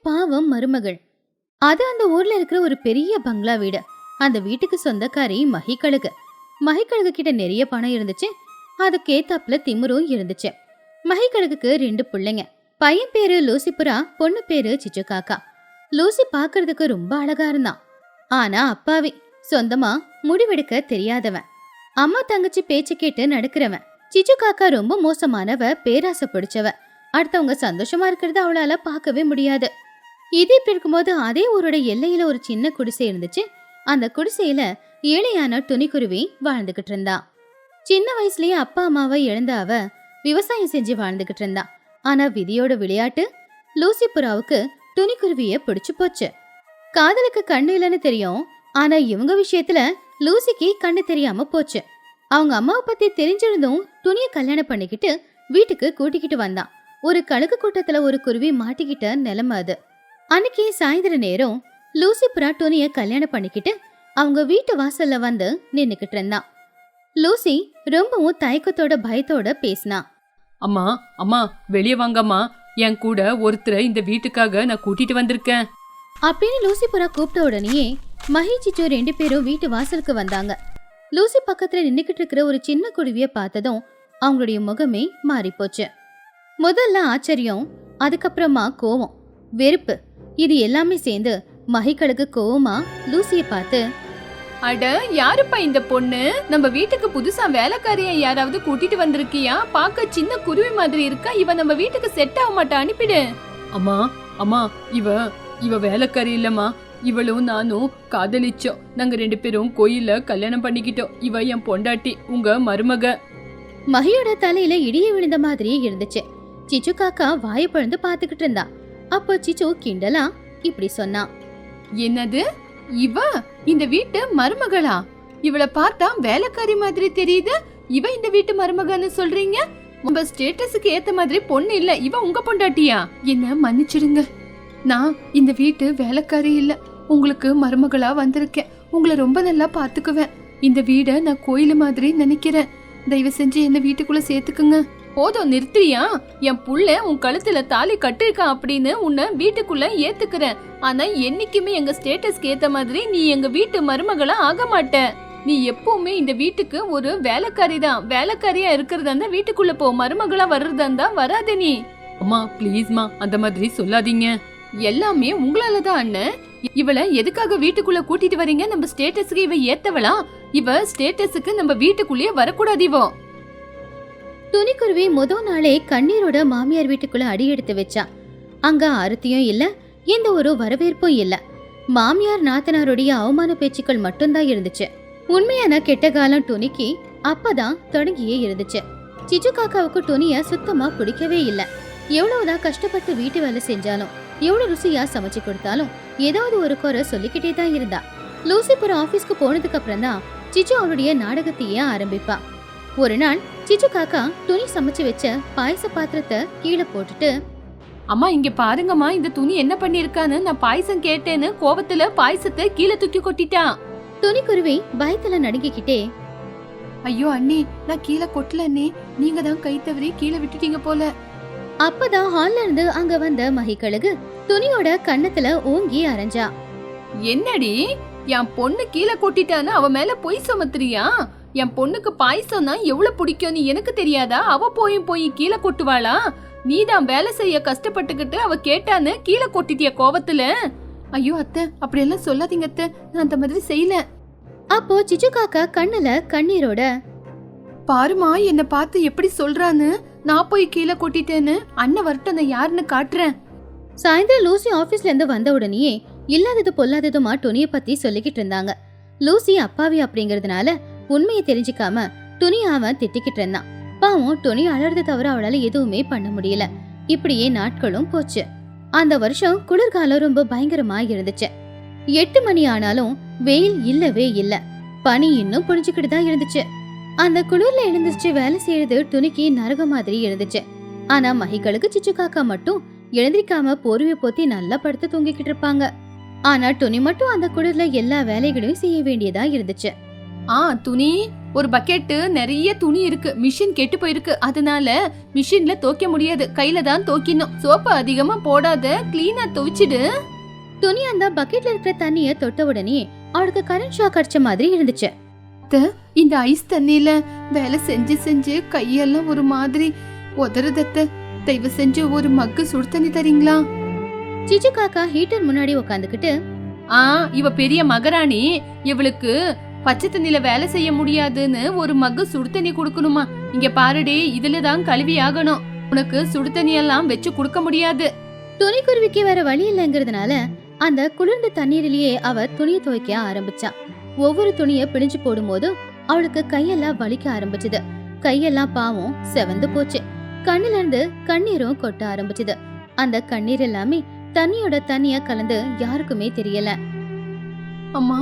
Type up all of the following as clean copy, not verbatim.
பாவம் மருமகள். அது அந்த ஊர்ல இருக்கிற ஒரு பெரிய பங்களா வீடு. அந்த வீட்டுக்கு சொந்தக்காரி மகிக்கழுகு. மகிக்கழுகு கிட்ட நிறைய பணம் இருந்துச்சு. அதுக்கேத்தாப்புல திமிரும் இருந்துச்சு. மகிக்கழுகுக்கு 2 பிள்ளைங்க. பையன் பேரு லூசிபுரா, பொண்ணு பேரு சிச்சு காக்கா. லூசி பாக்குறதுக்கு ரொம்ப அழகா இருந்தான். ஆனா அப்பாவி, சொந்தமா முடிவெடுக்க தெரியாதவன், அம்மா தங்கச்சி பேச்சு கேட்டு நடக்கிறவன். சிச்சு காக்கா ரொம்ப மோசமானவ, பேராசை பிடிச்சவ. அடுத்தவங்க சந்தோஷமா இருக்கிறத அவளால பார்க்கவே முடியாது. இது இப்படி இருக்கும்போது அதே ஊரோட எல்லையில ஒரு சின்ன குடிசை இருந்துச்சு. அந்த குடிசையில ஏழையான துணிக்குருவி வாழ்ந்துகிட்டு இருந்தா. சின்ன வயசுலயே அப்பா அம்மாவை இழந்த அவ விவசாயம் செஞ்சு வாழ்ந்துகிட்டு இருந்தா. ஆனா விதியோட விளையாட்டு லூசிபுராவுக்கு துணிக்குருவிய பிடிச்சு போச்சு. காதலுக்கு கண்ணு இல்லைன்னு தெரியும். ஆனா இவங்க விஷயத்துல லூசிக்கு கண்ணு தெரியாம போச்சு. அவங்க அம்மாவை பத்தி தெரிஞ்சிருந்தும் துணிய கல்யாணம் பண்ணிக்கிட்டு வீட்டுக்கு கூட்டிக்கிட்டு வந்தான். ஒரு கழுகு கூட்டத்துல ஒரு குருவி மாட்டிக்கிட்ட நிலைமை அது. அன்னைக்கு சாயந்தர நேரம் லூசிபுரா துணிய கல்யாணம் பண்ணிக்கிட்டு அவங்க வீட்டு வாசல்ல வந்து நின்னுக்கிட்டு இருந்தான். லூசி ரொம்பவும் தயக்கத்தோட பயத்தோட பேசினா. அம்மா அம்மா வெளியே வாங்கம்மா, என் கூட ஒருத்தரை இந்த வீட்டுக்காக நான் கூட்டிட்டு வந்திருக்கேன் அப்படின்னு லூசிபுரா கூப்பிட்ட உடனே மஹி சிச்சு 2 பேரும் வீட்டு வாசலுக்கு வந்தாங்க. லூசி பக்கத்துல நின்னுக்கிட்டு இருக்கிற ஒரு சின்ன குருவிய பார்த்ததும் அவங்களுடைய முகமே மாறி போச்சு. முதல்ல ஆச்சரியம், அதுக்கப்புறமா கோவம், வெறுப்பு, இது எல்லாமே சேர்ந்து மகிக்கழுகு கோவமா லூசிய பார்த்து, அட யாருப்பா இந்த பொண்ணு? நம்ம வீட்டுக்கு புதுசா வேலைக்காரிய யாராவது கூட்டிட்டு வந்திருக்கியா? பார்க்க சின்ன குருவி மாதிரி இருக்கா. இவ நம்ம வீட்டுக்கு செட் ஆக மாட்டா, அனுப்பிடு. அம்மா அம்மா இவ வேலைக்காரி இல்லம்மா. இவளும் நானும் காதலிச்சோம். நாங்க 2 பேரும் கோயில்ல கல்யாணம் பண்ணிக்கிட்டோம். இவ என் பொண்டாட்டி, உங்க மருமக. மகியோட தலையில இடிய விழுந்த மாதிரியே இருந்துச்சு. சிச்சு காக்கா வாயை பழந்து பாத்துக்கிட்டு இருந்தா. அப்போ சிச்சு கிண்டலா இப்படி சொன்னா, என்னது இவ இந்த வீட்டு மருமகளா? இவளை பார்த்தா வேலைக்காரி மாதிரி தெரியுது. இவ இந்த வீட்டு மருமகன்னு சொல்றீங்க? உங்க ஸ்டேட்டஸுக்கு ஏத்த மாதிரி பொண்ணு இல்ல, இவ உங்க பொண்டாட்டியா? என்ன மன்னிச்சிடுங்க, நான் இந்த வீட்டு வேலைக்காரி இல்ல, உங்களுக்கு மருமகளா வந்திருக்கேன். உங்களை ரொம்ப நல்லா பாத்துக்குவேன். இந்த வீட நான் கோயிலு மாதிரி நினைக்கிறேன். தயவு செஞ்சு என்ன வீட்டுக்குள்ள சேர்த்துக்குங்க. போதும் நிறுத்தியா? என் புள்ள உன் கழுத்துல தாலி கட்டிருக்கான் அப்படின்னு உன்னை வீட்டுக்குள்ள ஏத்துக்கிறேன். ஆனா என்னைக்குமே எங்க ஸ்டேட்டஸ்க்கு ஏத்த மாதிரி நீ எங்க வீட்டு மருமகளா ஆக மாட்ட. நீ எப்பவுமே இந்த வீட்டுக்கு ஒரு வேலைக்காரி தான். வேலைக்காரியா இருக்கிறதா இருந்தா வீட்டுக்குள்ள போ, மருமகளா வர்றதா இருந்தா வராதே நீ. அம்மா ப்ளீஸ்மா, அந்த மாதிரி சொல்லாதீங்க. எல்லாமே உங்களாலதான் அண்ணன். இவளை எதுக்காக வீட்டுக்குள்ள கூட்டிட்டு வரீங்க? நம்ம ஸ்டேட்டஸுக்கு இவ ஏத்தவளா? இவ ஸ்டேட்டஸுக்கு நம்ம வீட்டுக்குள்ளேயே வரக்கூடாது. இவோ துணிக்குருவி முதல் நாளே கண்ணீரோட மாமியார் வீட்டுக்குள்ள அடி எடுத்து வச்சா. அங்க ஆரத்தியும் இல்ல, எந்த ஒரு வரவேற்பும் இல்ல. மாமியார் நாத்தனாருடைய அவமான பேச்சுக்கள் மட்டும்தான் இருந்துச்சு. உண்மையான கெட்ட காலம் துணிக்கு அப்பதான் தொடங்கியே இருந்துச்சு. சிச்சு காக்காவுக்கு துணிய சுத்தமா பிடிக்கவே இல்ல. எவ்வளவுதான் கஷ்டப்பட்டு வீட்டு வேலை செஞ்சாலும், எவ்வளவு ருசியா சமைச்சு கொடுத்தாலும் ஏதாவது ஒரு குறை சொல்லிக்கிட்டே தான் இருந்தா. லூசிபுரா ஆபீஸ்க்கு போனதுக்கு அப்புறம் தான் சிச்சு அவருடைய நாடகத்தையே ஆரம்பிப்பா. ஒரு நாள் சிச்சு காக்கா துணி சமைச்சு வச்ச பாயச பாத்திரத்தை கீழே போட்டுட்டு, அம்மா இங்க பாருங்கம்மா, இந்த துணி என்ன பண்ணிருக்கான்னு. நான் பாயசம் கேட்டேன்னு கோபத்துல பாயசத்தை கீழே தூக்கி கொட்டிட்டான். துணிக்குருவி பயத்துல நடுங்கிக்கிட்டே, ஐயோ அண்ணி, நான் கீழே கொட்டல அண்ணி, நீங்க தான் கை தவறி கீழே விட்டுட்டீங்க போல. அப்பதான் ஹால்ல இருந்து அங்க வந்த மகிக்கழுகு துணியோட கன்னத்துல ஓங்கி அரைஞ்சா. என்னடி, என் பொண்ணு கீழே கொட்டிட்டான்னு அவ மேல பொய் சுமத்துறியா? என் பொண்ணுக்கு பாயசம்னா எவ்வளவு பிடிக்கும்னு எனக்கு தெரியாதா? அவ போய் கீழே கொட்டுவாளா? நீதான் வேலை செய்ய கஷ்டப்பட்டுக்கிட்டு அவ கேட்டான்னு கீழே கொட்டிட்டிய கோவத்துல. ஐயோ அத்தை, அப்படியெல்லாம் சொல்லாதீங்க அத்தை, நான் அந்த மாதிரி செய்யல. அப்போ சிச்சு காக்கா கண்ணுல கண்ணீரோட, பாருமா என்ன பார்த்து எப்படி சொல்றான்னு. நான் போய் கீழே கொட்டிட்டேன்னு அண்ணன் வரட்டும், நான் யாருன்னு காட்டுறேன். சாயந்தரம் லூசி ஆபீஸ்ல இருந்து வந்த உடனே இல்லாதது பொல்லாததுமா துணிய பத்தி சொல்லிக்கிட்டு இருந்தாங்க. லூசி அப்பாவி அப்படிங்கறதுனால உண்மையை தெரிஞ்சுக்காம துணிய அவன் திட்டிக்கிட்டு இருந்தான். பாவம் துணி அழறத தவிர அவளால எதுவுமே பண்ண முடியல. இப்படியே நாட்களும் போச்சு. அந்த வருஷம் குளிர்காலம் ரொம்ப பயங்கரமா இருந்துச்சு. 8 மணி ஆனாலும் வெயில் இல்லவே இல்ல. பனி இன்னும் புடிச்சுக்கிட்டு தான் இருந்துச்சு. அந்த குளிர்ல எழுந்துச்சு வேலை செய்யறது துணிக்கு நரகம் மாதிரி இருந்துச்சு. ஆனா மகிகளுக்கு சிச்சு காக்கா மட்டும் எழுந்திருக்காம போர்வை போத்தி நல்லா படுத்து தூங்கிக்கிட்டு இருப்பாங்க. ஆனா துணி மட்டும் அந்த குளிர்ல எல்லா வேலைகளையும் செய்ய வேண்டியதா இருந்துச்சு. துணி ஒரு பக்கெட்டு நிறைய துணி இருக்கு. மிஷின் கெட்டு போயிருக்கு, அதனால மிஷின்ல துவைக்க முடியாது, கையில தான் துவைக்கணும். சோப்பு அதிகமா போடாத, கிளீனா துவைச்சிடு. துணி அந்த பக்கெட்ல இருக்கிற தண்ணிய தொட்ட உடனே அவளுக்கு கரண்ட் ஷாக் அடிச்ச மாதிரி இருந்துச்சு. இந்த ஐஸ் தண்ணியில வேலை செஞ்சு செஞ்சு கையெல்லாம் ஒரு மாதிரி உதறுதத்த. தயவு செஞ்சு ஒரு மக்கு சுடு தண்ணி தரீங்களா? சிச்சு காக்கா ஹீட்டர் முன்னாடி உட்காந்துக்கிட்டு, இவ பெரிய மகாராணி, இவளுக்கு பச்சை தண்ணில வேலை செய்ய முடியாதுன்னு ஒரு மக்கு சுடு தண்ணி குடுக்கணுமா? இங்க பாருடி, இதுலதான் கழுவி ஆகணும். உனக்கு சுடு தண்ணி எல்லாம் வச்சு குடுக்க முடியாது. துணிக்குருவிக்கு வேற வழி இல்லைங்கிறதுனால அந்த குளிர்ந்த தண்ணீரிலேயே அவ துணியை துவைக்க ஆரம்பிச்சா. ஒவ்வொரு துணிய பிடிஞ்சு போடும்போது அவளுக்கு கையெல்லாம் வலிக்க ஆரம்பிச்சது. கையெல்லாம் பாவம் செவந்து போச்சு. கண்ணுல இருந்து கண்ணீரும் கொட்ட ஆரம்பிச்சது. அந்த கண்ணீர் எல்லாமே தண்ணியோட தண்ணியா கலந்து யாருக்குமே தெரியல. அம்மா,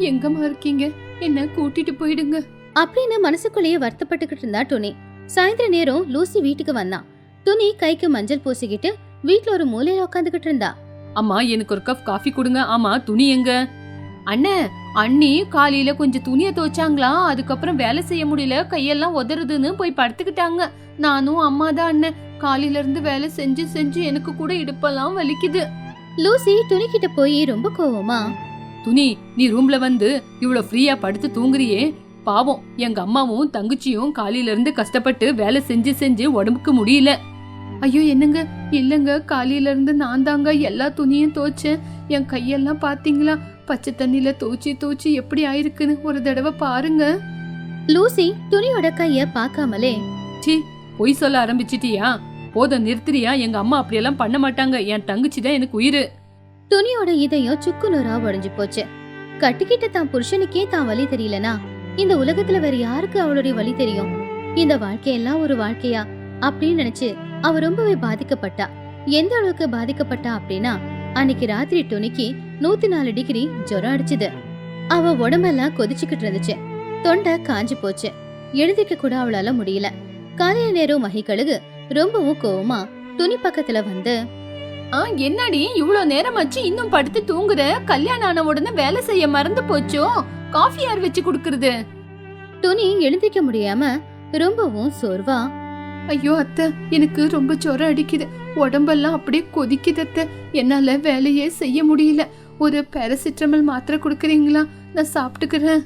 எங்கம்மா இருக்கீங்க? என்ன கூட்டிட்டு போயிடுங்க அப்படின்னு மனசுக்குள்ளேயே வருத்தப்பட்டுக்கிட்டு இருந்தா துணி. சாயந்தர நேரம் லூசி வீட்டுக்கு வந்தான். துணி கைக்கு மஞ்சள் பூசிக்கிட்டு வீட்டுல ஒரு மூலையில உட்காந்துக்கிட்டு இருந்தா. அம்மா, எனக்கு ஒரு கப் காஃபி கொடுங்க. ஆமா, துணி எங்க? அண்ணே, அண்ணி காலையில கொஞ்சம் துணியை துவைச்சாங்களா, அதுக்கப்புறம் வேலை செய்ய முடியல, கையெல்லாம் உதறுதுன்னு போய் படுத்துக்கிட்டாங்க. நானும் அம்மா தான் அண்ணன். காலையில இருந்து வேலை செஞ்சு செஞ்சு எனக்கு கூட இடுப்பெல்லாம் வலிக்குது. லூசி துணி கிட்ட போய் ரொம்ப கோவமா, துணி, நீ ரூம்ல வந்து இவ்வளவு ஃப்ரீயா படுத்து தூங்குறியே, பாவம் எங்க அம்மாவும் தங்கச்சியும் காலையில இருந்து கஷ்டப்பட்டு வேலை செஞ்சு செஞ்சு உடம்புக்கு முடியல. ஐயோ என்னங்க, இல்லங்க, காலையில இருந்து நான் தாங்க எல்லா துணியும் துவைச்சேன். என் கையெல்லாம் பாத்தீங்களா, பச்சை தண்ணியில தோச்சி எப்படி ஆயிருக்குன்னு ஒரு தடவை பாருங்க. லூசி துணியோட கைய பாக்காமலே, சி, பொய் சொல்ல ஆரம்பிச்சிட்டியா? போதும், நிறுத்துறியா? எங்க அம்மா அப்படியெல்லாம் பண்ண மாட்டாங்க. என் தங்கச்சி தான் எனக்கு உயிரு. துணியோட இதயம் சுக்குநூறா உடைஞ்சு போச்சு. கட்டிக்கிட்ட தான் புருஷனுக்கே தான் வலி தெரியலனா இந்த உலகத்துல வேற யாருக்கு அவளுடைய வலி தெரியும்? இந்த வாழ்க்கையெல்லாம் ஒரு வாழ்க்கையா அப்படின்னு நினைச்சு அவ ரொம்பவே பாதிக்கப்பட்டா. எந்த அளவுக்கு பாதிக்கப்பட்டா அப்படின்னா, அன்னைக்கு ராத்திரி துணிக்கு 104 டிகிரி ஜுரம் அடிச்சுது. அவ உடம்பெல்லாம் கொதிச்சுக்கிட்டு இருந்துச்சு. தொண்டை காஞ்சு போச்சு. எழுதிக்க கூட அவளால முடியல. காலையில நேரம் மகிக்கழுகு ரொம்பவும் கோவமா துணி பக்கத்துல வந்து, என்னடி இவ்வளவு நேரம் ஆச்சு இன்னும் படுத்து தூங்குற? கல்யாணம் ஆன உடனே வேலை செய்ய மறந்து போச்சோ? காஃபி யார் வச்சு குடுக்கறது? துணி எழுந்திக்க முடியாம ரொம்பவும் சோர்வா, ஐயோ அத்தை, எனக்கு ரொம்ப ஜுரம் அடிக்குது, உடம்பெல்லாம் அப்படியே கொதிக்குது அத்தை, என்னால வேலையே செய்ய முடியல. ஒரு பாராசிட்டமல் மாத்திரை குடுக்கறீங்களா? நான் சாப்பிட்டுக்கிறேன்.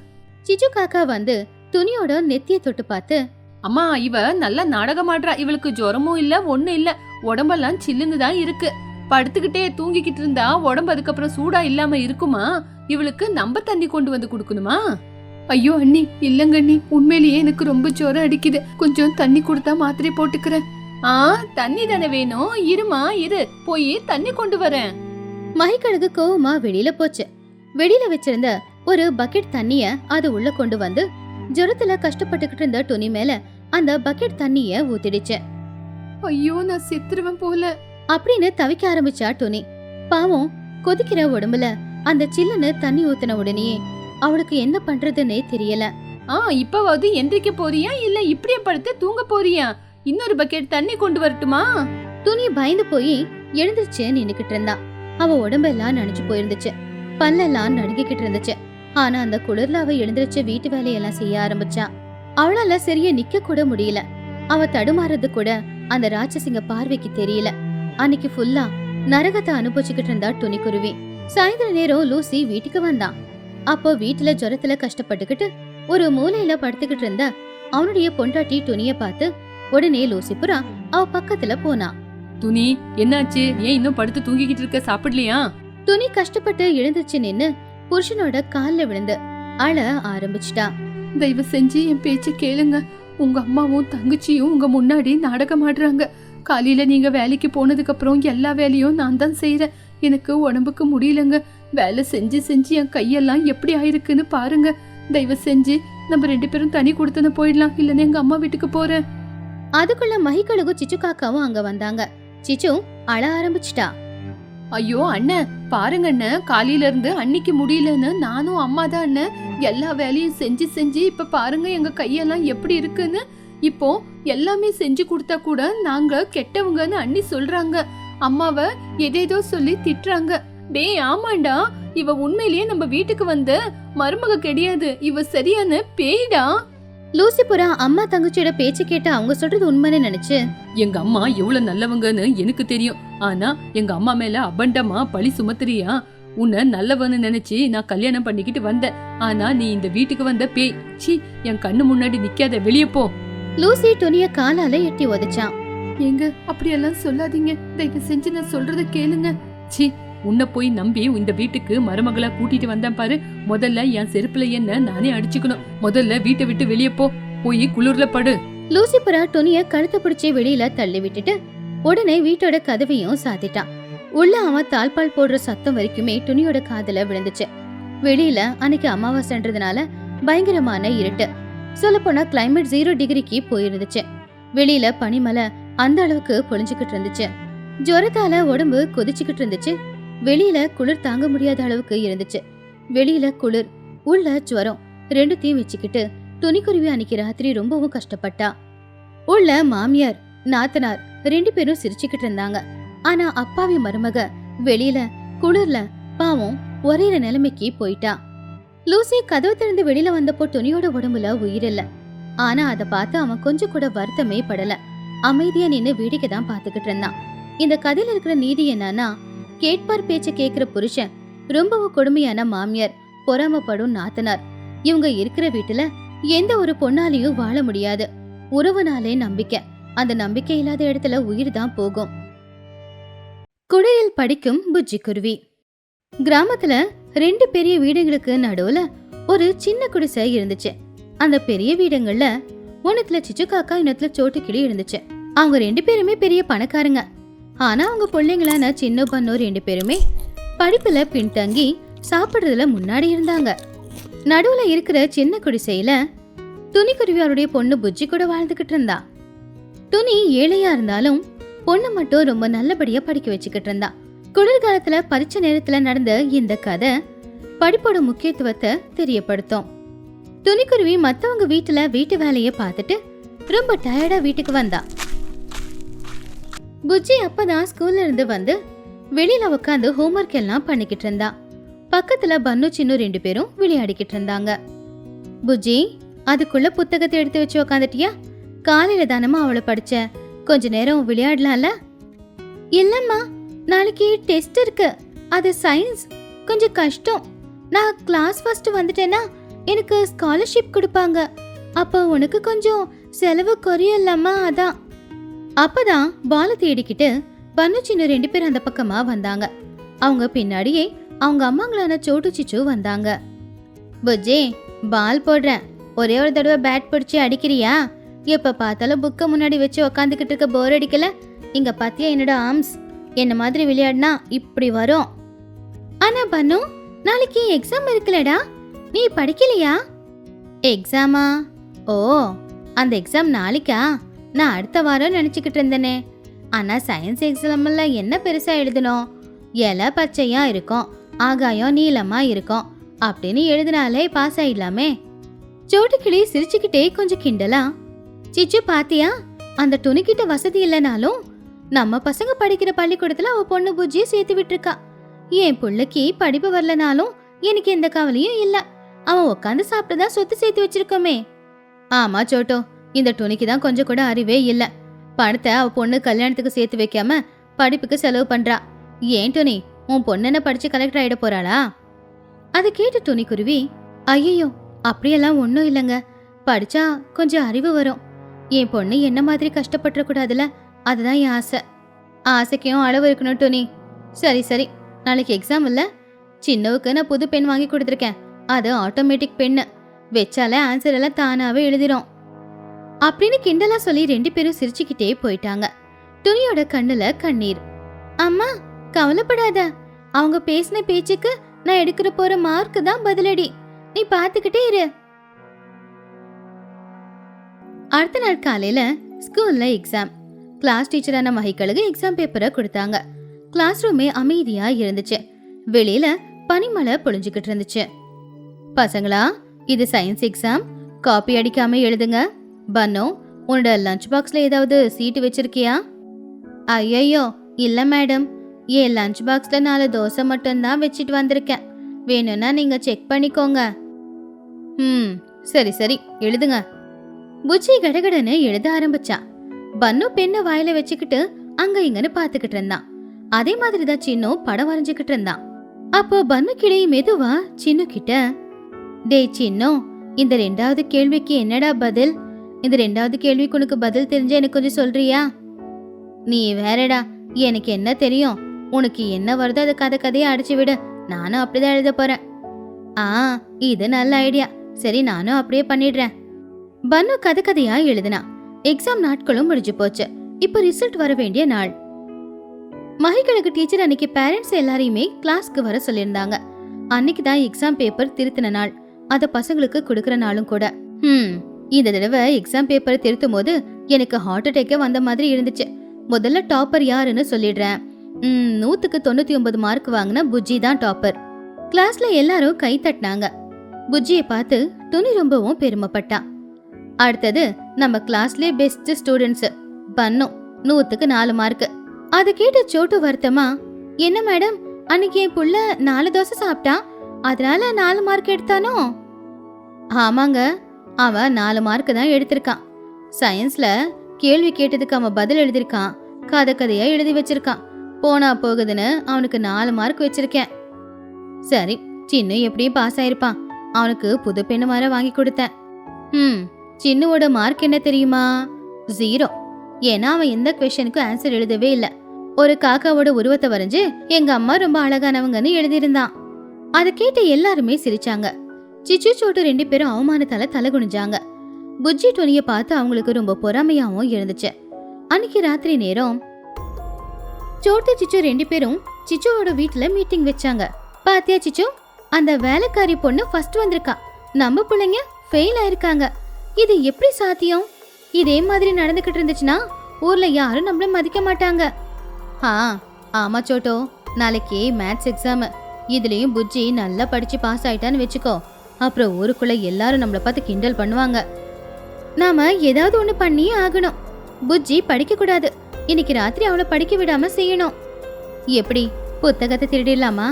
சிச்சு காக்கா வந்து துணியோட நெத்திய தொட்டு பார்த்து, அம்மா, இவ நல்லா நாடகம் ஆடுறா. இவளுக்கு ஜுரமும் இல்ல, ஒண்ணும் இல்ல, உடம்பெல்லாம் சில்லுன்னு தான் இருக்கு. படுத்துக்கிட்டே தூங்கிக்கிட்டு இருந்தா உடம்பு அதுக்கப்புறம் சூடா இல்லாம இருக்குமா? இவளுக்கு நம்ம தண்ணி கொண்டு வந்து குடுக்கணுமா? ஐயோ அண்ணி, இல்லங்க அண்ணி, உண்மையிலேயே எனக்கு ரொம்ப ஜுரம் அடிக்குது. கொஞ்சம் தண்ணி கொடுத்தா மாத்திரை போட்டுக்கிறேன். தண்ணி தானே வேணும், இருமா இரு, போய் தண்ணி கொண்டு வரேன். மகிக்கழுகு கோவமா வெளியில போச்சு. வெளியில வச்சிருந்த ஒரு பக்கெட் தண்ணிய அது உள்ள கொண்டு வந்து ஜுரத்துல கஷ்டப்பட்டுக்கிட்டு இருந்த துணி மேல அந்த பக்கெட் தண்ணிய ஊத்திடுச்சு. ஐயோ, நான் செத்துருவேன் போல அப்படின்னு தவிக்க ஆரம்பிச்சா துணி. பாவம், கொதிக்கிற உடம்புல அந்த சில்லுன்னு தண்ணி ஊத்தின உடனே அவளுக்கு என்ன பண்றதுன்னே தெரியல. இப்பவாவது எந்திரிக்க போறியா இல்ல இப்படியே படுத்து தூங்க போறியா? இன்னொரு பக்கெட் தண்ணி கொண்டு வரட்டுமா? துணி பயந்து போய் எழுந்திருச்சு நின்னுக்கிட்டு இருந்தா. அவ உடம்பெல்லாம் நனைஞ்சு போயிருந்துச்சு. பல்லெல்லாம் நடுங்கிக்கிட்டு இருந்துச்சு. ஆனா அந்த குளிர்ல அவ எழுந்திருச்சு வீட்டு வேலையெல்லாம் செய்ய ஆரம்பிச்சா. அவளால சரியா நிக்க கூட முடியல. அவ தடுமாறது கூட அந்த ராட்சசிங்க பார்வைக்கு தெரியல. அன்னைக்கு ஃபுல்லா நரகத்தை அனுபவிச்சுக்கிட்டு இருந்தா துணிக்குருவி. சாயந்தர நேரம் லூசி வீட்டுக்கு வந்தான். அப்போ வீட்டுல ஜுரத்துல கஷ்டப்பட்டுக்கிட்டு ஒரு மூலையில படுத்துக்கிட்டு இருந்த அவனுடைய பொண்டாட்டி துணிய பார்த்து உடனே லூசி புறா அவ பக்கத்துல போனா. துணி, என்னாச்சு? ஏன் இன்னும் படுத்து தூங்கிக்கிட்டு இருக்க? சாப்பிடலையா? துணி கஷ்டப்பட்டு எழுந்துச்சு நின்னு புருஷனோட கால்ல விழுந்து அழ ஆரம்பிச்சிட்டா. தயவு செஞ்சு என் பேச்சு கேளுங்க. உங்க அம்மாவும் தங்கச்சியும் உங்க முன்னாடி நாடகம் ஆடுறாங்க. காலையில நீங்க வேலைக்கு போனதுக்கு அப்புறம் எல்லா வேலையும் நான் தான் செய்யறேன். எனக்கு உடம்புக்கு முடியலங்க. வேலை செஞ்சு செஞ்சு என் கையெல்லாம் எப்படி ஆயிருக்குன்னு பாருங்க. தயவு செஞ்சு நம்ம 2 பேரும் தனி கொடுத்துன்னு போயிடலாம், இல்லன்னு எங்க அம்மா வீட்டுக்கு போறேன். அதுக்குள்ள மகிக்கழுகும் சிச்சு காக்காவும் அங்க வந்தாங்க. சிச்சு அழ ஆரம்பிச்சிட்டா. ஐயோ அண்ணன், பாருங்க அண்ணன், காலையில இருந்து அன்னைக்கு முடியலன்னு நானும் அம்மா தான் அண்ணன் எல்லா வேலையும் செஞ்சு செஞ்சு இப்ப பாருங்க எங்க கையெல்லாம் எப்படி இருக்குன்னு. இப்போ எல்லாமே செஞ்சு கொடுத்தா கூட நாங்க கெட்டவங்கன்னு அண்ணி சொல்றாங்க. அம்மாவை எதேதோ சொல்லி திட்டுறாங்க. டேய் ஆமாண்டா, இவ உண்மையிலேயே நம்ம வீட்டுக்கு வந்த மருமக கிடையாது, இவ சரியான பேய்டா. லூசி புறா அம்மா தங்கச்சியோட பேச்சு கேட்டு அவங்க சொல்றது உண்மைன்னு நினைச்சு, எங்க அம்மா எவ்வளவு நல்லவங்கன்னு எனக்கு தெரியும். ஆனா எங்க அம்மா மேல அபண்டமா பழி சுமத்துறியா? உன்னை நல்லவன்னு நினைச்சு நான் கல்யாணம் பண்ணிக்கிட்டு வந்தேன். ஆனா நீ இந்த வீட்டுக்கு வந்த பேய். சீ, என் கண்ணு முன்னாடி நிக்காத, வெளியே போ. லூசி துணிய காலால எட்டி உதைச்சான். எங்க அப்படியெல்லாம் சொல்லாதீங்க, தயவு செஞ்சு நான் சொல்றத கேளுங்க. சீ, உன்னை போய் நம்பி இந்த வீட்டுக்கு மருமகளா கூட்டிட்டு வந்தேன் பாரு. முதல்ல என் செருப்புல என்ன நானே அடிச்சுக்கணும். முதல்ல வீட்டை விட்டு வெளியே போ, போய் குளிர்ல படு. லூசி புறா துணிய கழுத்தை பிடிச்சி வெளியில தள்ளி விட்டுட்டு உடனே வீட்டோட கதவையும் சாத்திட்டான். உள்ள அவன் தாழ்பால் போடுற சத்தம் வரைக்குமே துணியோட காதுல விழுந்துச்சு. வெளியில அன்னைக்கு அமாவாசைன்றதுனால பயங்கரமான இருட்டு. சொல்ல போனா கிளைமேட் 0 டிகிரிக்கு போயிருந்துச்சு. வெளியில பனிமலை அந்த அளவுக்கு பொழிஞ்சுக்கிட்டு இருந்துச்சு. ஜுரத்தால உடம்பு கொதிச்சுக்கிட்டு இருந்துச்சு. வெளியில குளிர் தாங்க முடியாத அளவுக்கு இருந்துச்சு. வெளியில குளிர், உள்ள ஜுரம், ரெண்டுத்தையும் வச்சுக்கிட்டு துணிக்குருவி அன்னைக்கு ராத்திரி ரொம்பவும் கஷ்டப்பட்டா. உள்ள மாமியார் நாத்தனார் 2 பேரும் சிரிச்சுக்கிட்டு இருந்தாங்க. ஆனா அப்பாவி மருமக வெளியில குளிர்ல பாவம் ஒரே நிலைமைக்கு போயிட்டா. லூசி கதவு திறந்து வெளியில வந்தப்போ துணியோட உடம்புல உயிர் இல்ல. ஆனா அதை பார்த்து அவன் கொஞ்சம் கூட வருத்தமே படல. அமைதியா நின்னு வேடிக்கை தான் பாத்துக்கிட்டு இருந்தான். இந்த கதையில இருக்கிற நீதி என்னன்னா, கேட்பார் பேச்ச கேக்குற புருஷன், ரொம்பவும் கொடுமையான மாமியார், பொறாமப்படும் நாத்தனார், இவங்க இருக்கிற வீட்டுல எந்த ஒரு பொண்ணாலையும் வாழ முடியாது. உறவுனாலே நம்பிக்கை, அந்த நம்பிக்கை இல்லாத இடத்துல உயிர் தான் போகும். குடிலில் படிக்கும் புஜ்ஜி குருவி. கிராமத்துல 2 பெரிய வீடுகளுக்கு நடுவுல ஒரு சின்ன குடிசை இருந்துச்சு. அந்த பெரிய வீடுகள்ல ஒன்னத்துல சிச்சு காக்கா, இன்னத்துல சோட்டு கிளி இருந்துச்சு. அவங்க 2 பேருமே பெரிய பணக்காரங்க. ஆனா அவங்க பிள்ளைங்களான சின்ன பண்ணோ 2 பேருமே படிப்புல பின்தங்கி சாப்பிடுறதுல முன்னாடி இருந்தாங்க. நடுவுல இருக்கிற சின்ன குடிசையில துணிக்குருவி அவருடைய பொண்ணு புஜ்ஜி கூட வாழ்ந்துகிட்டு இருந்தா. துணி ஏழையா இருந்தாலும் பொண்ணு மட்டும் ரொம்ப நல்லபடியா படிக்க வச்சுக்கிட்டு இருந்தா. குளிர்காலத்துல பரீட்சை நேரத்துல நடந்த இந்த கதை படிப்போட முக்கியத்துவத்தை தெரியப்படுத்தும். துணிக்குருவி மத்தவங்க வீட்டுல வீட்டு வேலைய பார்த்துட்டு ரொம்ப டயர்டா வீட்டுக்கு வந்தா. புஜ்ஜி அப்பதான் ஸ்கூல்ல இருந்து வந்து வெளியில உட்காந்து ஹோம்ஒர்க் எல்லாம் பண்ணிக்கிட்டு இருந்தா. பக்கத்துல பன்னு சின்ன 2 பேரும் விளையாடிக்கிட்டு இருந்தாங்க. புஜ்ஜி, அதுக்குள்ள புத்தகத்தை எடுத்து வச்சு உக்காந்துட்டியா? காலையில தானமா அவளை படிச்ச, கொஞ்ச நேரம் விளையாடலாம்ல? இல்லம்மா, நாளைக்கு டெஸ்ட் இருக்கு, அது சயின்ஸ், கொஞ்சம் கஷ்டம். நான் கிளாஸ் ஃபர்ஸ்ட் வந்துட்டேன்னா எனக்கு ஸ்காலர்ஷிப் கொடுப்பாங்க. அப்போ உனக்கு கொஞ்சம் செலவு குறையலாமா? அதான். அப்பதான் பால தேடிக்கிட்டு பன்னு சின்ன 2 பேர் அந்த பக்கமா வந்தாங்க. அவங்க பின்னாடியே அவங்க அம்மாங்களான சோட்டு சிச்சு வந்தாங்க. புஜ்ஜி, பால் போடுறேன், ஒரே ஒரு தடவை பேட் பிடிச்சி அடிக்கிறியா? எப்ப பார்த்தாலும் புக்க முன்னாடி வச்சு உக்காந்துக்கிட்டு இருக்க போர் அடிக்கல? இங்க பாத்தியா என்னோட ஆர்ம்ஸ், என்ன மாதிரி விளையாடினா இப்படி வரும். ஆனா பன்னு, நாளைக்கு எக்ஸாம் இருக்குல்லடா, நீ படிக்கலையா? எக்ஸாமா? ஓ, அந்த எக்ஸாம் நாளைக்கா? நான் அடுத்த வாரம் நினைச்சுக்கிட்டு இருந்தேனே. ஆனா சயின்ஸ் எக்ஸாம்ல என்ன பெருசா எழுதணும்? இலை பச்சையா இருக்கும், ஆகாயம் நீளமா இருக்கும் அப்படின்னு எழுதினாலே பாஸ் ஆயிடலாமே. சோட்டுக்கிளி சிரிச்சுக்கிட்டே கொஞ்சம் கிண்டலா, சிச்சு பாத்தியா, அந்த துணிக்கிட்ட வசதி இல்லைனாலும் நம்ம பசங்க படிக்கிற பள்ளிக்கூடத்துல அவ பொண்ணு புஜ்ஜியை சேர்த்து விட்டுருக்கா. என் பிள்ளைக்கு படிப்பு வரலனாலும் எனக்கு எந்த கவலையும் இல்ல, அவன் உட்காந்து சாப்பிட்டுதான் சொத்து சேர்த்து வச்சிருக்கோமே. ஆமா சோட்டோ, இந்த துணிக்கு தான் கொஞ்சம் கூட அறிவே இல்ல. பணத்தை அவ பொண்ணு கல்யாணத்துக்கு சேர்த்து வைக்காம படிப்புக்கு செலவு பண்றா. ஏன் துணி, உன் பொண்ணு என்ன படிச்சு கலெக்டர் ஆயிட போறாளா? அதை கேட்டு துணிக்குருவி, ஐயோ அப்படியெல்லாம் ஒன்றும் இல்லைங்க, படிச்சா கொஞ்சம் அறிவு வரும். என் பொண்ணு என்ன மாதிரி கஷ்டப்பட்டுற கூடாதுல, அதுதான் என் ஆசை. ஆசைக்கும் அளவு இருக்கணும் துணி. சரி சரி, நாளைக்கு எக்ஸாம் இல்ல? சின்னவுக்கு நான் புது பென் வாங்கி கொடுத்துருக்கேன், அது ஆட்டோமேட்டிக் பென்னு, வச்சாலே ஆன்சர் எல்லாம் தானாவே எழுதிரும் அப்படின்னு கிண்டலா சொல்லி 2 பேரும் சிரிச்சுக்கிட்டே போயிட்டாங்க. துணியோட கண்ணுல கண்ணீர். அம்மா கவலைப்படாத, அவங்க பேசின பேச்சுக்கு நான் எடுக்கிற போற மார்க்கு தான் பதிலடி, நீ பாத்துக்கிட்டே இரு. அடுத்த நாள் காலையில ஸ்கூல்ல எக்ஸாம். கிளாஸ் டீச்சரான மகிக்கழுகு எக்ஸாம் பேப்பரை கொடுத்தாங்க. கிளாஸ் ரூமே அமைதியா இருந்துச்சு. வெளியில பனிமழை பொழிஞ்சுக்கிட்டு இருந்துச்சு. பசங்களா, இது சயின்ஸ் எக்ஸாம், காப்பி அடிக்காம எழுதுங்க. பன்னோ, உன்னோட லஞ்ச் பாக்ஸ்ல ஏதாவது சீட்டு வச்சிருக்கியா? ஐயோ இல்ல மேடம், என் லஞ்ச் பாக்ஸ்ல 4 தோசை மட்டும்தான் வச்சிட்டு வந்திருக்கேன். வேணும்னா நீங்க செக் பண்ணிக்கோங்க. சரி சரி எழுதுங்க. புஜ்ஜி கடகடன்னு எழுத ஆரம்பிச்சா. பன்னு பெண்ணை வாயில வச்சுக்கிட்டு அங்க இங்கன்னு பாத்துக்கிட்டு இருந்தான். அதே மாதிரிதான் சின்னு படம் வரைஞ்சுக்கிட்டு இருந்தான். அப்போ பன்னு கிளி மெதுவா சின்னு கிட்ட, டேய் சின்னு, இந்த 2வது கேள்விக்கு என்னடா பதில்? இந்த 2வது கேள்விக்கு உனக்கு பதில் தெரிஞ்சா எனக்கு கொஞ்சம் சொல்றியா? நீ வேறடா, எனக்கு என்ன தெரியும்? உனக்கு என்ன வருதோ அதை கதையா அடிச்சு விடு, நானும் அப்படிதான் எழுத போறேன். இது நல்ல ஐடியா, சரி நானும் அப்படியே பண்ணிடுறேன். பன்னு கதையா எழுதுனா. எக்ஸாம் நாட்களும் முடிஞ்சு போச்சு. இப்ப ரிசல்ட் வர வேண்டிய நாள். மகிகளுக்கு டீச்சர் அன்னைக்கு பேரண்ட்ஸ் எல்லாரையுமே கிளாஸ்க்கு வர சொல்லியிருந்தாங்க. அன்னைக்கு தான் எக்ஸாம் பேப்பர் திருத்தின நாள். அத பசங்களுக்கு கொடுக்கற நாளும் கூட. இந்த தடவை எக்ஸாம் பேப்பர் திருத்தும் போது எனக்கு ஹார்ட் அட்டாக்கே வந்த மாதிரி இருந்துச்சு. முதல்ல டாப்பர் யாருன்னு சொல்லிடுறேன். 100க்கு 99 மார்க் வாங்கின புஜ்ஜி தான் டாப்பர். கிளாஸ்ல எல்லாரும் கை தட்டினாங்க. புஜ்ஜியை பார்த்து துணி ரொம்பவும் பெருமைப்பட்டா. அடுத்தது நம்ம கிளாஸ்லயே பெஸ்ட் ஸ்டூடெண்ட்ஸ் பன்னு, 100க்கு 4 மார்க். அதை கேட்ட சோட்டு வருத்தமா, என்ன மேடம், அன்னைக்கு என் புள்ள 4 தோசை சாப்பிட்டான், அதனால 4 மார்க் எடுத்தானோ? ஆமாங்க, அவன் 4 மார்க் தான் எடுத்திருக்கான். சயின்ஸ்ல கேள்வி கேட்டதுக்கு அவன் பதில் எழுதிருக்கான், கதையா எழுதி வச்சிருக்கான். போனா போகுதுன்னு அவனுக்கு 4 மார்க் வச்சிருக்கேன். சரி, சின்னு எப்படியும் பாஸ் ஆயிருப்பான். அவனுக்கு புது பெண்ணு மர வாங்கி கொடுத்தேன். சின்னுவோட மார்க் என்ன தெரியுமா? 0. ஏன்னா அவன் எந்த கொஸ்டினுக்கும் ஆன்சர் எழுதவே இல்லை. ஒரு காக்காவோட உருவத்தை வரைஞ்சு எங்க அம்மா ரொம்ப அழகானவங்கன்னு எழுதியிருந்தான். அதை கேட்ட எல்லாருமே சிரிச்சாங்க. சிச்சு சோட்டு 2 பேரும் அவமானத்தால தலை குனிஞ்சாங்க. புஜ்ஜி துணிய பார்த்து அவங்களுக்கு ரொம்ப பொறாமையாவும் இருந்துச்சு. அன்னைக்கு ராத்திரி நேரம் சோட்டு சிச்சு 2 பேரும் சிச்சுவோட வீட்டுல மீட்டிங் வச்சாங்க. பாத்தியா சிச்சு, அந்த வேலைக்காரி பொண்ணு ஃபர்ஸ்ட் வந்திருக்கா, நம்ம பிள்ளைங்க ஃபெயில் ஆயிருக்காங்க. இது எப்படி சாத்தியம்? இதே மாதிரி நடந்துகிட்டு இருந்துச்சுன்னா ஊர்ல யாரும் நம்மள மதிக்க மாட்டாங்க. ஆமா சோட்டோ, நாளைக்கு மேத்ஸ் எக்ஸாம். இதுலயும் புஜ்ஜி நல்லா படிச்சு பாஸ் ஆயிட்டான்னு வச்சுக்கோ, அப்புறம் ஊருக்குள்ள எல்லாரும் நம்மள பார்த்து கிண்டல் பண்ணுவாங்க. நாம ஏதாவது ஒண்ணு பண்ணியே ஆகணும். புஜ்ஜி படிக்க கூடாது. இன்னைக்கு ராத்திரி அவளை படிக்க விடாம செய்யணும். எப்படி, புத்தகத்தை திருடிடலாமா?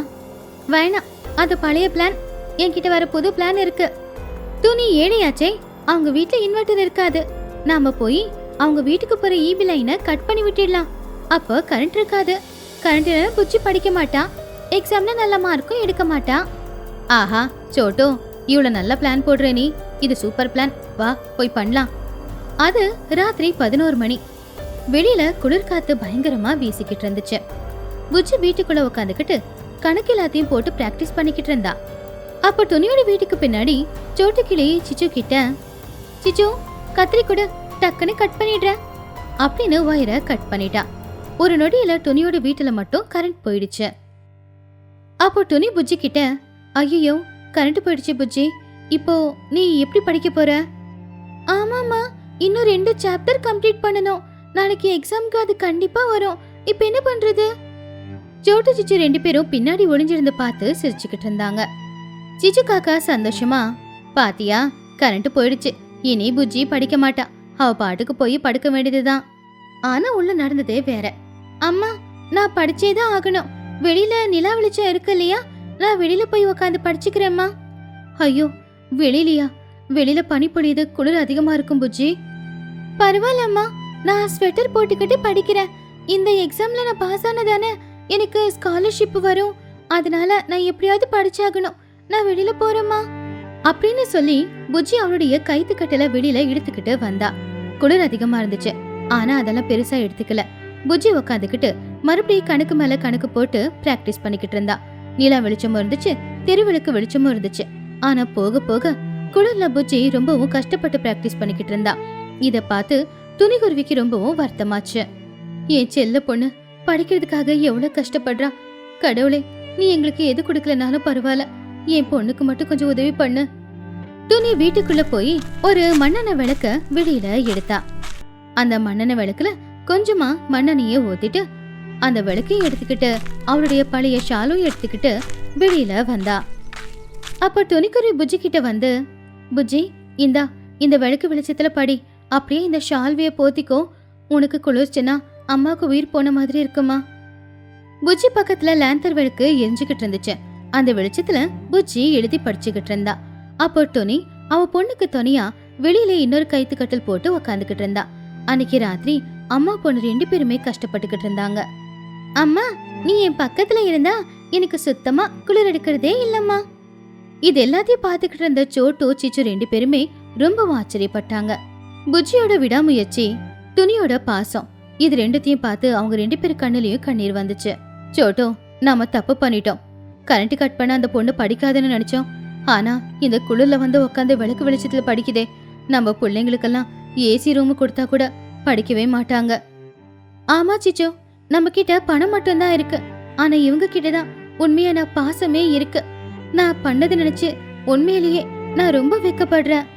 வேணாம், அது பழைய பிளான். என்கிட்ட வர புது பிளான் இருக்கு. துணி ஏழையாச்சே, அவங்க வீட்டுல இன்வெர்டர் இருக்காது. நாம போய் அவங்க வீட்டுக்கு போற ஈபி லைனை கட் பண்ணி விட்டுடலாம். அப்போ கரண்ட் இருக்காது. கரண்ட் இல்லைன்னா புஜ்ஜி படிக்க மாட்டான், எக்ஸாம்ல நல்ல மார்க்கும் எடுக்க மாட்டான். ஆஹா சோட்டோ, இவ்வளவு நல்ல பிளான் போடுற நீ. இது சூப்பர் பிளான், வா போய் பண்ணலாம். அது ராத்திரி 11 மணி. வெளியில குளிர்காத்து பயங்கரமா வீசிக்கிட்டு இருந்துச்சு. புஜ்ஜி வீட்டுக்குள்ள உட்காந்துக்கிட்டு கணக்கு எல்லாத்தையும் போட்டு பிராக்டிஸ் பண்ணிக்கிட்டு இருந்தா. அப்ப துணியோட வீட்டுக்கு பின்னாடி சோட்டு கிளி சிச்சு கிட்ட, சிச்சு கத்திரி கூட, டக்குன்னு கட் பண்ணிடுற அப்படின்னு வயரை கட் பண்ணிட்டா. ஒரு நொடியில துணியோட வீட்டுல மட்டும் கரண்ட் போயிடுச்சு. அப்போ துணி புஜ்ஜி கிட்ட, ஐயோ கரண்ட் போயிடுச்சு புஜ்ஜி, இப்போ நீ எப்படி படிக்க போற? ஆமாமா, இன்னும் 2 சாப்டர் கம்ப்ளீட் பண்ணணும். நாளைக்கு எக்ஸாம்க்கு அது கண்டிப்பா வரும். இப்போ என்ன பண்றது? சோட்டு சிச்சு 2 பேரும் பின்னாடி ஒளிஞ்சிருந்து பார்த்து சிரிச்சுக்கிட்டு இருந்தாங்க. சிச்சு காக்கா சந்தோஷமா, பாத்தியா கரண்ட் போயிடுச்சு, இனி புஜ்ஜி படிக்க மாட்டா, அவ பாட்டுக்கு போய் படுக்க வேண்டியதுதான். ஆனா உள்ள நடந்ததே வேற. அம்மா, நான் படிச்சேதான் ஆகணும். வெளியில நிலா வெளிச்சம் இருக்கு இல்லையா, நான் வெளியில போய் உக்காந்து படிச்சுக்கிறேம்மா. ஐயோ வெளியிலயா? வெளியில பனி பொழியுது, குளிர் அதிகமா இருக்கும் புஜ்ஜி. பரவாயில்லம்மா, நான் ஸ்வெட்டர் போட்டுக்கிட்டு படிக்கிறேன். இந்த எக்ஸாம்ல நான் பாஸ் ஆனதானே எனக்கு ஸ்காலர்ஷிப் வரும், அதனால நான் எப்படியாவது படிச்சாகணும். நான் வெளியில போறேம்மா அப்படின்னு சொல்லி புஜ்ஜி அவளுடைய கைத்துக்கட்டல வெளியில இழுத்துக்கிட்டு வந்தா. குளிர் அதிகமா இருந்துச்சு, ஆனா அதெல்லாம் பெருசா எடுத்துக்கல. புஜ்ஜி உக்காந்துக்கிட்டு மறுபடியும் கணக்கு மேல கணக்கு போட்டு பிராக்டிஸ் பண்ணிக்கிட்டு இருந்தா. நிலா வெளிச்சமும் இருந்துச்சு, தெருவிளக்கு வெளிச்சமும் இருந்துச்சு. ஆனா போக போக குளிர்ல புஜ்ஜி ரொம்பவும் கஷ்டப்பட்டு பிராக்டிஸ் பண்ணிக்கிட்டு இருந்தா. இத பார்த்து துணிகுருவிக்கு ரொம்பவும் வருத்தமாச்சு. என் செல்ல பொண்ணு படிக்கிறதுக்காக எவ்வளவு கஷ்டப்படுறா. கடவுளே, நீ எங்களுக்கு எது கொடுக்கலனாலும் பரவாயில்ல, என் பொண்ணுக்கு மட்டும் கொஞ்சம் உதவி பண்ணு. துணி வீட்டுக்குள்ள போய் ஒரு மண்ணெண்ணெய் விளக்க வெளியில எடுத்தா. அந்த மண்ணெண்ணெய் விளக்குல கொஞ்சமா மண்ணெண்ணைய ஊத்திட்டு அந்த விளக்கையும் எடுத்துக்கிட்டு அவளுடைய பழைய ஷாலும் எடுத்துக்கிட்டு வெளியில வந்தா. அப்ப துணிக்குருவி புஜ்ஜி கிட்ட வந்து, புஜ்ஜி இந்தா, இந்த விளக்கு வெளிச்சத்துல படி, அப்படியே இந்த ஷால்வைய போத்திக்கோ, உனக்கு குளிர்ச்சுன்னா அம்மாவுக்கு உயிர் போன மாதிரி இருக்குமா. புஜ்ஜி பக்கத்துல லேந்தர் விளக்கு எரிஞ்சுக்கிட்டு இருந்துச்சு. அந்த வெளிச்சத்துல புஜ்ஜி எழுதி படிச்சுக்கிட்டு இருந்தா. அப்போ டொனி அவ பொண்ணுக்கு துணையா வெளியில இன்னொரு கைத்து கட்டல் போட்டு உக்காந்துக்கிட்டு இருந்தா. அன்னைக்கு ராத்திரி அம்மா பொண்ணு 2 பேருமே கஷ்டப்பட்டுக்கிட்டு இருந்தாங்க. அம்மா, நீ என் பக்கத்துல இருந்தா எனக்கு சுத்தமா குளிர் எடுக்கிறதே இல்லம்மா. இது எல்லாத்தையும் பாத்துக்கிட்டு இருந்த சோட்டு சிச்சு 2 பேருமே ரொம்ப ஆச்சரியப்பட்டாங்க. புஜ்ஜியோட விடாமுயற்சி, துணியோட பாசம், இது ரெண்டுத்தையும் பார்த்து அவங்க 2 பேர் கண்ணுலயும் கண்ணீர் வந்துச்சு. சோட்டோ, நாம தப்பு பண்ணிட்டோம். கரண்ட் கட் பண்ண அந்த பொண்ணு படிக்காதுன்னு நினைச்சோம். ஆனா இந்த குளிர்ல வந்து உட்காந்து விளக்கு வெளிச்சத்துல படிக்குதே. நம்ம பிள்ளைங்களுக்கெல்லாம் ஏசி ரூம் கொடுத்தா கூட படிக்கவே மாட்டாங்க. ஆமா சிச்சு, நம்ம கிட்ட பணம் மட்டும்தான் இருக்கு. ஆனா இவங்க கிட்டதான் உண்மையான பாசமே இருக்கு. நான் பண்ணது நினைச்சு உண்மையிலேயே நான் ரொம்ப வெக்கப்படுறேன்.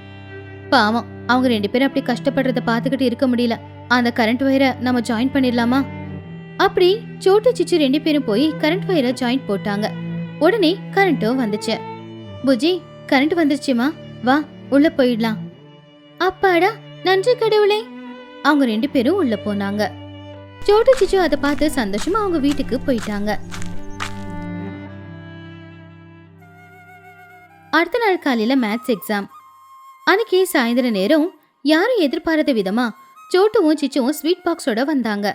பாவம், அவங்க 2 பேரும் அப்படி கஷ்டப்படுறத பாத்துக்கிட்டு இருக்க முடியல. அந்த கரண்ட் வயரை நம்ம ஜாயின் பண்ணிடலாமா? அப்படி சோட்டு சிச்சு 2 பேரும் போய் கரண்ட் வயரை ஜாயின் போட்டாங்க. உடனே கரண்ட்டும் வந்துச்சு. புஜி, கரண்ட் வந்துருச்சுமா, வா உள்ள போயிடலாம். அப்பாடா, நன்றி கடவுளே. அவங்க 2 பேரும் உள்ள போனாங்க. சோட்டு சிச்சு அதை பார்த்து சந்தோஷமா அவங்க வீட்டுக்கு போயிட்டாங்க. அடுத்த நாள் காலையில மேத்ஸ் எக்ஸாம். அன்னைக்கு சாயந்தர நேரம் யாரும் எதிர்பாராத விதமா சோட்டுவும் சிச்சுவும் ஸ்வீட் பாக்ஸோட வந்தாங்க.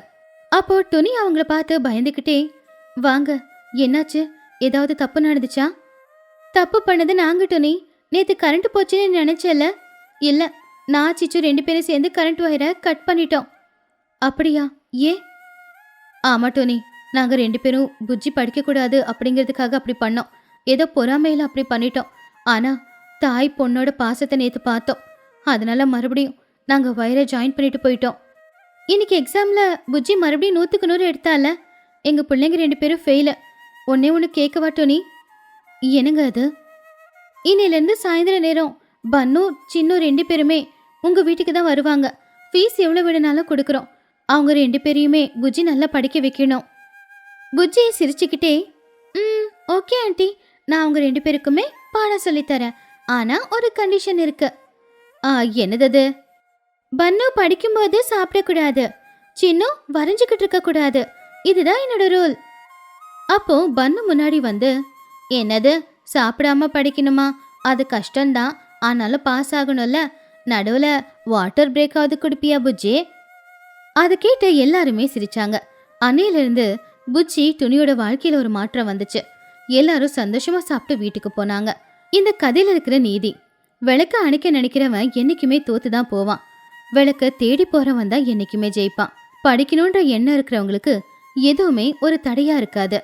அப்போ டொனி அவங்கள பார்த்து பயந்துகிட்டே, வாங்க, என்னாச்சு? ஏதாவது தப்பு நடந்துச்சா? தப்பு பண்ணது நாங்க டொனி. நேத்து கரண்ட் போச்சுன்னு நினைச்சல. இல்ல, நான் சிச்சு 2 பேரும் சேர்ந்து கரண்ட் வயரை கட் பண்ணிட்டோம். அப்படியா? ஏன்? ஆமா டோனி, நாங்க 2 பேரும் புஜ்ஜி படிக்க கூடாது அப்படிங்கிறதுக்காக அப்படி பண்ணோம். ஏதோ பொறாமையில அப்படி பண்ணிட்டோம். ஆனா தாய் பொண்ணோட பாசத்தை நேத்து பார்த்தோம். அதனால மறுபடியும் நாங்க வயரை ஜாயின் பண்ணிட்டு போயிட்டோம். இன்னைக்கு எக்ஸாம்ல புஜ்ஜி மறுபடியும் 100க்கு 100 எடுத்தால. எங்க பிள்ளைங்க 2 பேரும் ஃபெயிலு. ஒன்னே ஒன்று கேட்கவா டோனி? என்னங்க அது? இன்னிலேருந்து சாயந்தர நேரம் பன்னு சின்னு 2 பேருமே உங்க வீட்டுக்கு தான் வருவாங்க. ஃபீஸ் எவ்வளவு வேணும்னாலும் கொடுக்குறோம். அவங்க 2 பேரையுமே புஜ்ஜி நல்லா படிக்க வைக்கணும். புஜ்ஜி சிரிச்சுக்கிட்டே, ஓகே ஆண்டி, நான் அவங்க 2 பேருக்குமே பாடம் சொல்லித்தரேன். ஆனா ஒரு கண்டிஷன் இருக்கு. என்னது? பன்னு படிக்கும்போது சாப்பிடக்கூடாது, சின்னு வரைஞ்சுக்கிட்டு இருக்க கூடாது. இதுதான் என்னோட ரூல். அப்போ பன்னு முன்னாடி வந்து, என்னது சாப்பிடாம படிக்கணுமா? அது கஷ்டம்தான், ஆனாலும் பாஸ் ஆகணும்ல. நடுவுல வாட்டர் பிரேக் ஆகுது குடிப்பியா புஜ்ஜி? அதை கேட்டு எல்லாருமே சிரிச்சாங்க. அன்னையிலிருந்து புஜ்ஜி துணியோட வாழ்க்கையில ஒரு மாற்றம் வந்துச்சு. எல்லாரும் சந்தோஷமா சாப்பிட்டு வீட்டுக்கு போனாங்க. இந்த கதையில இருக்கிற நீதி, விளக்க அணைக்க நினைக்கிறவன் என்னைக்குமே தோத்துதான் போவான். விளக்க தேடி போறவன் தான் என்னைக்குமே ஜெயிப்பான். படிக்கணும்ன்ற எண்ணம் இருக்கிறவங்களுக்கு எதுவுமே ஒரு தடையா இருக்காது.